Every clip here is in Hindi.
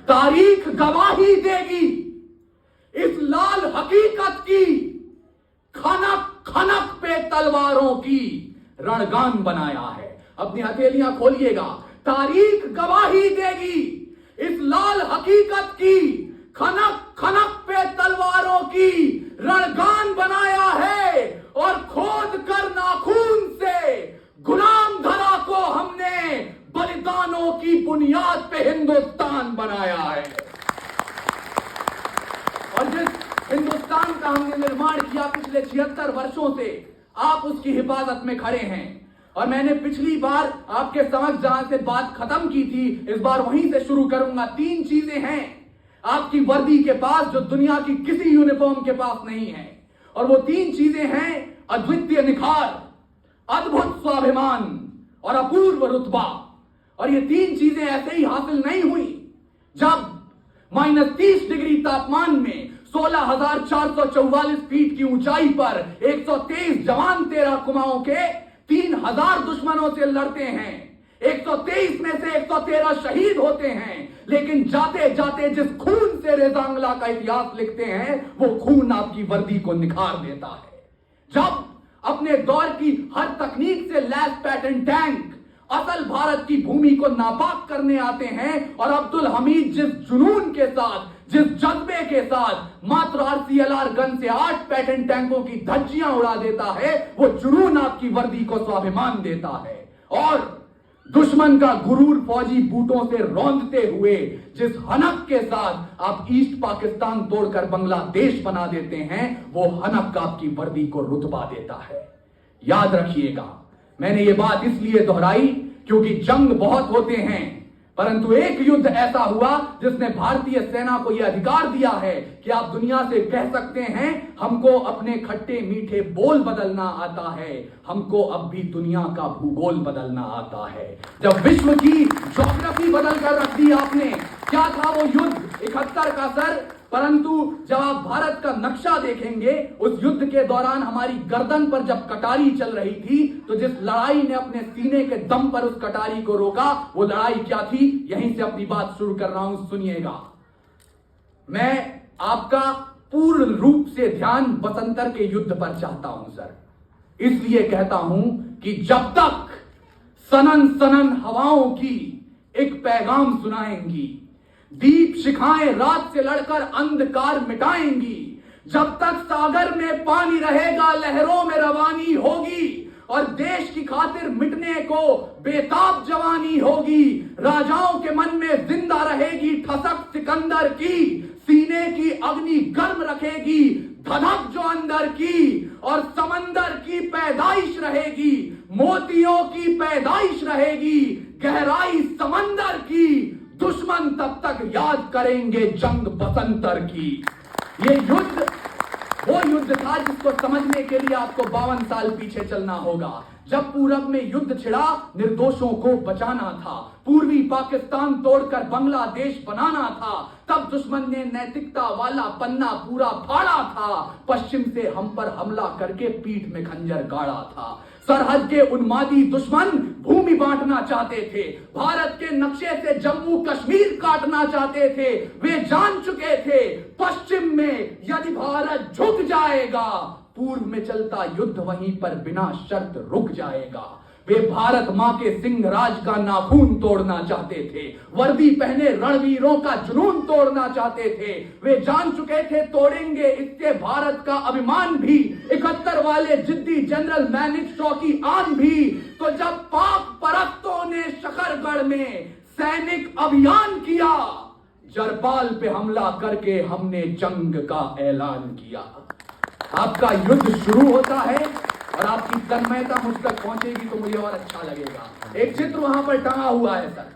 तारीख गवाही देगी इस लाल हकीकत की, खनक खनक पे तलवारों की रणगान बनाया है। अपनी हथेलियां खोलिएगा। तारीख गवाही देगी इस लाल हकीकत की, खनक खनक पे तलवारों की रणगान बनाया है। और खोद कर नाखून से गुलाम धरा को हमने बलिदानों की बुनियाद पे हिंदुस्तान बनाया है। और जिस हिंदुस्तान का हमने निर्माण किया पिछले 76 वर्षों से, आप उसकी हिफाजत में खड़े हैं। और मैंने पिछली बार आपके समक्ष जहां से बात खत्म की थी, इस बार वहीं से शुरू करूंगा। 3 चीजें हैं आपकी वर्दी के पास जो दुनिया की किसी यूनिफॉर्म के पास नहीं है। और वो 3 चीजें हैं अद्वितीय निखार, अद्भुत स्वाभिमान और अपूर्व रुतबा। और ये 3 चीजें ऐसे ही हासिल नहीं हुई जब -30 डिग्री तापमान में 16,444 फीट की ऊंचाई पर 123 जवान 13 कुमाऊं के 3,000 दुश्मनों से लड़ते हैं। 123 में से 113 शहीद होते हैं। लेकिन जाते जाते जिस खून से रेजांगला का इतिहास लिखते हैं, वो खून आपकी वर्दी को निखार देता है। जब अपने दौर की हर तकनीक से लैस पैटर्न टैंक असल भारत की भूमि को नापाक करने आते हैं, और अब्दुल हमीद जिस जुनून के साथ, जिस जज्बे के साथ मात्र RCLR गन से 8 पैटर्न टैंकों की धज्जियां उड़ा देता है, वो जुनून आपकी वर्दी को स्वाभिमान देता है। और दुश्मन का गुरूर फौजी बूटों से रौंदते हुए जिस हनक के साथ आप ईस्ट पाकिस्तान तोड़कर बांग्लादेश बना देते हैं, वो हनक आपकी वर्दी को रुतबा देता है। याद रखिएगा, मैंने ये बात इसलिए दोहराई क्योंकि जंग बहुत होते हैं, परंतु एक युद्ध ऐसा हुआ जिसने भारतीय सेना को यह अधिकार दिया है कि आप दुनिया से कह सकते हैं, हमको अपने खट्टे मीठे बोल बदलना आता है, हमको अब भी दुनिया का भूगोल बदलना आता है। जब विश्व की ज्योग्राफी बदल कर रख दी आपने, क्या था वो युद्ध 71 का सर, परंतु जब आप भारत का नक्शा देखेंगे, उस युद्ध के दौरान हमारी गर्दन पर जब कटारी चल रही थी, तो जिस लड़ाई ने अपने सीने के दम पर उस कटारी को रोका, वो लड़ाई क्या थी? यहीं से अपनी बात शुरू कर रहा हूं, सुनिएगा। मैं आपका पूर्ण रूप से ध्यान बसंतर के युद्ध पर चाहता हूं सर। इसलिए कहता हूं कि जब तक सनन सनन हवाओं की एक पैगाम सुनाएंगी, दीप शिखाएं रात से लड़कर अंधकार मिटाएंगी, जब तक सागर में पानी रहेगा लहरों में रवानी होगी, और देश की खातिर मिटने को बेताब जवानी होगी, राजाओं के मन में जिंदा रहेगी ठसक सिकंदर की, सीने की अग्नि गर्म रखेगी धधक जो अंदर की, और समंदर की पैदाइश रहेगी, मोतियों की पैदाइश रहेगी, गहराई समंदर की, दुश्मन तब तक याद करेंगे जंग बसंतर की। ये युद्ध वो युद्ध था जिसको समझने के लिए आपको 52 साल पीछे चलना होगा। जब पूरब में युद्ध छिड़ा, निर्दोषों को बचाना था, पूर्वी पाकिस्तान तोड़कर बांग्लादेश बनाना था, तब दुश्मन ने नैतिकता वाला पन्ना पूरा फाड़ा था, पश्चिम से हम पर हमला करके पीठ में खंजर गाड़ा था। सरहद के उन्मादी दुश्मन भूमि बांटना चाहते थे, भारत के नक्शे से जम्मू कश्मीर काटना चाहते थे। वे जान चुके थे पश्चिम में यदि भारत झुक जाएगा, पूर्व में चलता युद्ध वहीं पर बिना शर्त रुक जाएगा। वे भारत मां के सिंह राज का नाखून तोड़ना चाहते थे, वर्दी पहने रणवीरों का जुनून तोड़ना चाहते थे। वे जान चुके थे तोड़ेंगे इससे भारत का अभिमान भी, 71 वाले जिद्दी जनरल मैनिक शॉ की आन भी। तो जब पाक परस्तों ने शकरगढ़ में सैनिक अभियान किया, जरपाल पे हमला करके हमने जंग का ऐलान किया। आपका युद्ध शुरू होता है और आपकी तन्मयता मुझ तक पहुंचेगी तो मुझे और अच्छा लगेगा। एक चित्र वहां पर टंगा हुआ है सर,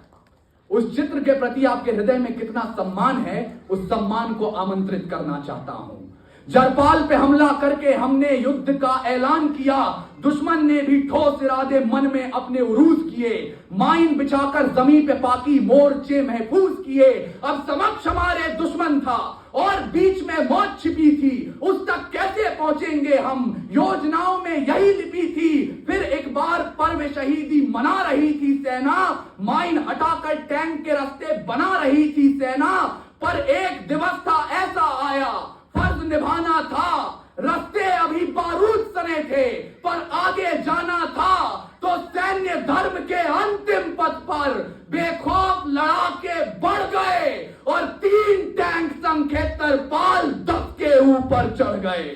उस चित्र के प्रति आपके हृदय में कितना सम्मान है, उस सम्मान को आमंत्रित करना चाहता हूं। जरपाल पे हमला करके हमने युद्ध का ऐलान किया, दुश्मन ने भी ठोस इरादे मन में अपने उरूज किए, माइन बिछाकर जमीन पे पाकी मोर्चे महफूज किए। अब समक्ष हमारे दुश्मन था और बीच में मौत छिपी थी, उस तक कैसे पहुंचेंगे हम, योजनाओं में यही लिपी थी। फिर एक बार पर्व शहीदी मना रही थी सेना, माइन हटाकर टैंक के रास्ते बना रही थी सेना। पर एक दिवस था ऐसा आया, फर्ज निभाना था, रास्ते अभी बारूद सने थे, पर आगे जाना था। तो सैन्य धर्म के अंतिम पथ पर बेखौफ लड़ाके बढ़ गए और 3 टैंक संकेतरपाल 10 के ऊपर चढ़ गए।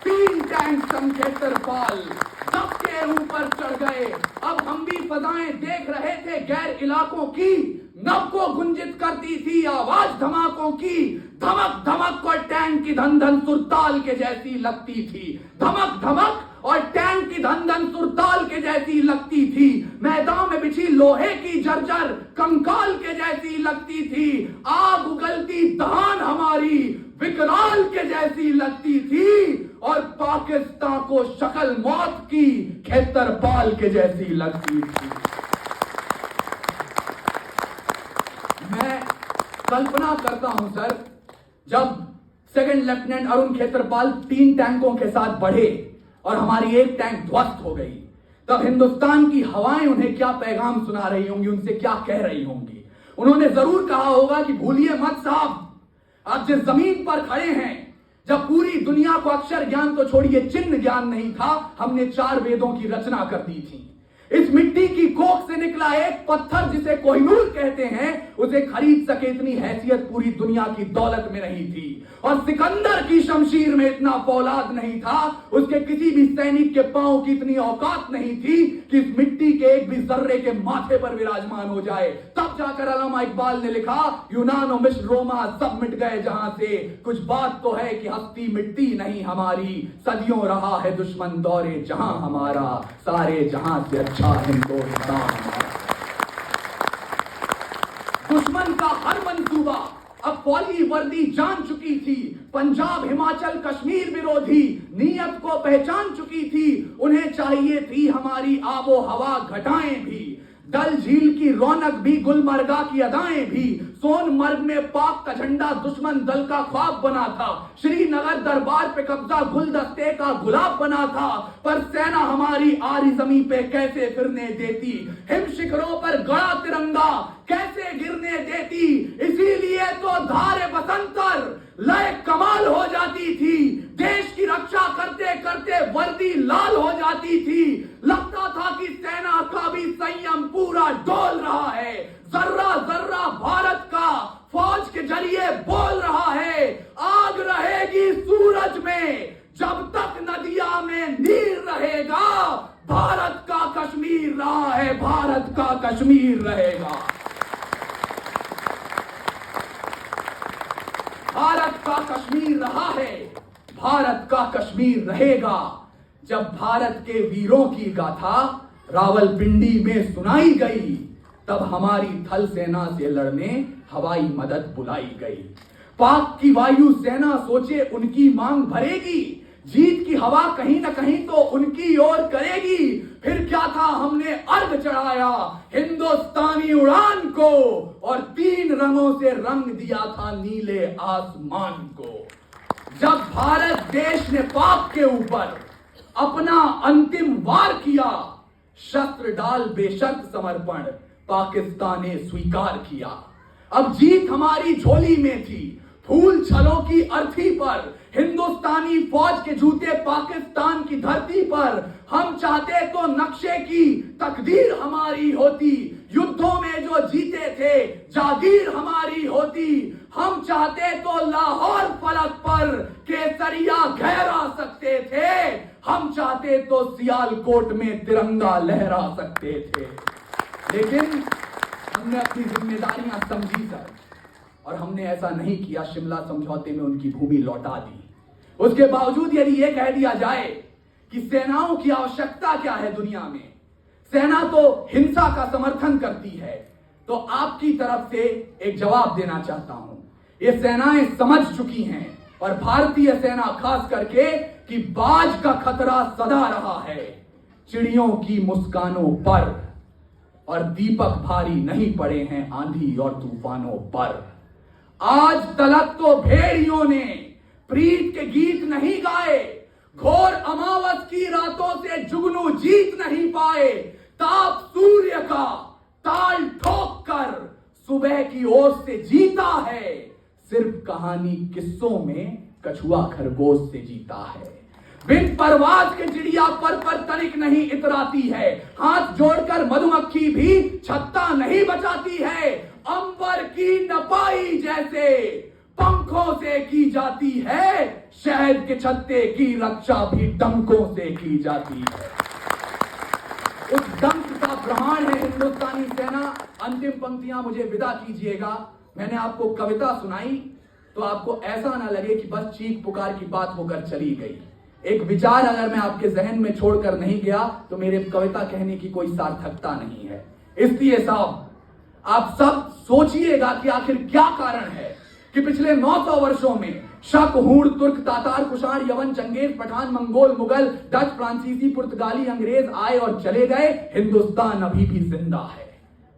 3 टैंक संकेतरपाल 10 के ऊपर चढ़ गए। अब हम भी फजाएं देख रहे थे गैर इलाकों की, नभ को गुंजित करती थी आवाज धमाकों की। धमक धमक और टैंक की धन धन सुरताल के जैसी लगती थी, धमक धमक और टैंक की धन धन सुरताल के जैसी लगती थी। मैदान में बिछी लोहे की जर्जर कंकाल के जैसी लगती थी। आग उगलती दहान हमारी विकराल के जैसी लगती थी और पाकिस्तान को शक्ल मौत की खेतरपाल के जैसी लगती थी। मैं कल्पना करता हूं सर, जब सेकंड लेफ्टिनेंट अरुण खेतरपाल 3 टैंकों के साथ बढ़े और हमारी एक टैंक ध्वस्त हो गई, तब हिंदुस्तान की हवाएं उन्हें क्या पैगाम सुना रही होंगी, उनसे क्या कह रही होंगी। उन्होंने जरूर कहा होगा कि भूलिए मत साहब, आप जिस जमीन पर खड़े हैं, जब पूरी दुनिया को अक्षर ज्ञान तो छोड़िए चिन्ह ज्ञान नहीं था, हमने 4 वेदों की रचना कर दी थी। इस मिट्टी की कोख से निकला एक पत्थर जिसे कोहिनूर कहते हैं, उसे खरीद सके इतनी हैसियत पूरी दुनिया की दौलत में नहीं थी। और सिकंदर की शमशीर में इतना फौलाद नहीं था, उसके किसी भी सैनिक के पांव की इतनी औकात नहीं थी कि इस मिट्टी के एक भी जर्रे के माथे पर विराजमान हो जाए। तब जाकर अल्लामा इकबाल ने लिखा, यूनान और मिस्र रोमा सब मिट गए जहां से, कुछ बात तो है कि हस्ती मिटती नहीं हमारी, सदियों रहा है दुश्मन दौरे जहां हमारा, सारे जहां से अच्छा हिंदुस्तान। दुश्मन का हर मंसूबा अब फौजी वर्दी जान चुकी थी, पंजाब हिमाचल कश्मीर विरोधी नीयत को पहचान चुकी थी। उन्हें चाहिए थी हमारी आबो हवा घटाएं भी, डल झील की रौनक भी, गुलमर्गा की अदाएं भी। सोनमर्ग में पाक का झंडा दुश्मन दल का ख्वाब बना था, श्रीनगर दरबार पे कब्जा गुलदस्ते का गुलाब बना था। पर सेना हमारी आरी जमी पे कैसे फिरने देती, हिम शिखरों पर गड़ा तिरंगा कैसे गिरने देती। इसीलिए तो धारे बसंतर लय कमाल हो जाती थी, देश की रक्षा करते करते वर्दी लाल हो जाती थी। लगता था कि सेना का भी संयम पूरा डोल रहा है, जर्रा जर्रा भारत का फौज के जरिए बोल रहा है। आग रहेगी सूरज में जब तक नदिया में नीर रहेगा, भारत का कश्मीर रहा है, भारत का कश्मीर रहेगा। भारत का कश्मीर रहा है, भारत का कश्मीर रहेगा। जब भारत के वीरों की गाथा रावलपिंडी में सुनाई गई, तब हमारी थल सेना से लड़ने हवाई मदद बुलाई गई। पाक की वायु सेना सोचे उनकी मांग भरेगी, जीत की हवा कहीं ना कहीं तो उनकी ओर करेगी। फिर क्या था, हमने अर्घ चढ़ाया हिंदुस्तानी उड़ान को और 3 रंगों से रंग दिया था नीले आसमान को। जब भारत देश ने पाक के ऊपर अपना अंतिम वार किया, शस्त्र डाल बेशर्त समर्पण पाकिस्तान ने स्वीकार किया। अब जीत हमारी झोली में थी, फूल छलों की अर्थी पर, हिंदुस्तानी फौज के जूते पाकिस्तान की धरती पर। हम चाहते तो नक्शे की तकदीर हमारी होती, युद्धों में जो जीते थे जागीर हमारी होती। हम चाहते तो लाहौर फलक पर केसरिया गहरा सकते थे, हम चाहते तो सियालकोट में तिरंगा लहरा सकते थे। लेकिन हमने अपनी जिम्मेदारियां समझी सर, और हमने ऐसा नहीं किया। शिमला समझौते में उनकी भूमि लौटा दी। उसके बावजूद यदि यह कह दिया जाए कि सेनाओं की आवश्यकता क्या है दुनिया में, सेना तो हिंसा का समर्थन करती है, तो आपकी तरफ से एक जवाब देना चाहता हूं। ये सेनाएं समझ चुकी हैं और भारतीय सेना खास करके कि बाज का खतरा सदा रहा है चिड़ियों की मुस्कानों पर, और दीपक भारी नहीं पड़े हैं आंधी और तूफानों पर। आज तलक तो भेड़ियों ने प्रीत के गीत नहीं गाए, घोर अमावस की रातों से जुगनू जीत नहीं पाए। ताप सूर्य का ताल ठोक कर सुबह की ओस से जीता है, सिर्फ कहानी किस्सों में कछुआ खरगोश से जीता है। बिन परवाज के चिड़िया पर तनिक नहीं इतराती है, हाथ जोड़कर मधुमक्खी भी छत्ता नहीं बचाती है। अंबर की नपाई जैसे पंखों से की जाती है, शहद के छत्ते की रक्षा भी डंकों से की जाती है। उस डंक का प्रमाण है हिंदुस्तानी सेना। अंतिम पंक्तियां मुझे विदा कीजिएगा। मैंने आपको कविता सुनाई तो आपको ऐसा ना लगे कि बस चीख पुकार की बात होकर चली गई। एक विचार अगर मैं आपके जहन में छोड़कर नहीं गया तो मेरे कविता कहने की कोई सार्थकता नहीं है। इसलिए साहब आप सब सोचिएगा कि आखिर क्या कारण है कि पिछले 900 वर्षों में शक, हूण, तुर्क, तातार, कुषाण, यवन, चंगेज, पठान, मंगोल, मुगल, डच, फ्रांसीसी, पुर्तगाली, अंग्रेज आए और चले गए, हिंदुस्तान अभी भी जिंदा है।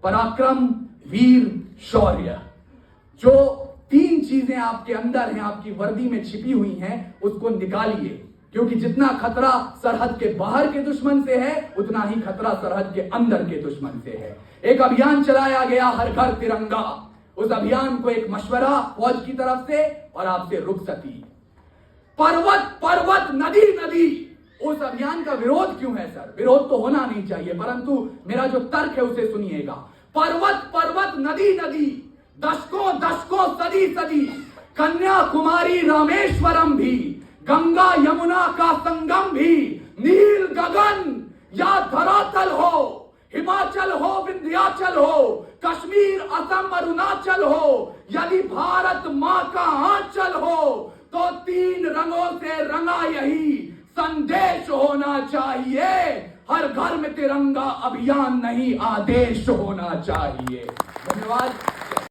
पराक्रम, वीर, शौर्य, जो 3 चीजें आपके अंदर हैं, आपकी वर्दी में छिपी हुई हैं, उसको निकालिए, क्योंकि जितना खतरा सरहद के बाहर के दुश्मन से है उतना ही खतरा सरहद के अंदर के दुश्मन से है। एक अभियान चलाया गया, हर घर तिरंगा। उस अभियान को एक मशवरा फौज की तरफ से और आपसे रुखसती। पर्वत पर्वत, नदी नदी, उस अभियान का विरोध क्यों है सर? विरोध तो होना नहीं चाहिए, परंतु मेरा जो तर्क है उसे सुनिएगा। पर्वत पर्वत, नदी नदी, दशकों दशकों, सदी सदी, कन्याकुमारी रामेश्वरम भी, गंगा यमुना का संगम भी, नील गगन या धरातल हो, हिमाचल हो, विंध्याचल हो, कश्मीर, असम, अरुणाचल हो, यदि भारत मां का आंचल हो, तो 3 रंगों से रंगा यही संदेश होना चाहिए। हर घर में तिरंगा अभियान नहीं, आदेश होना चाहिए। धन्यवाद।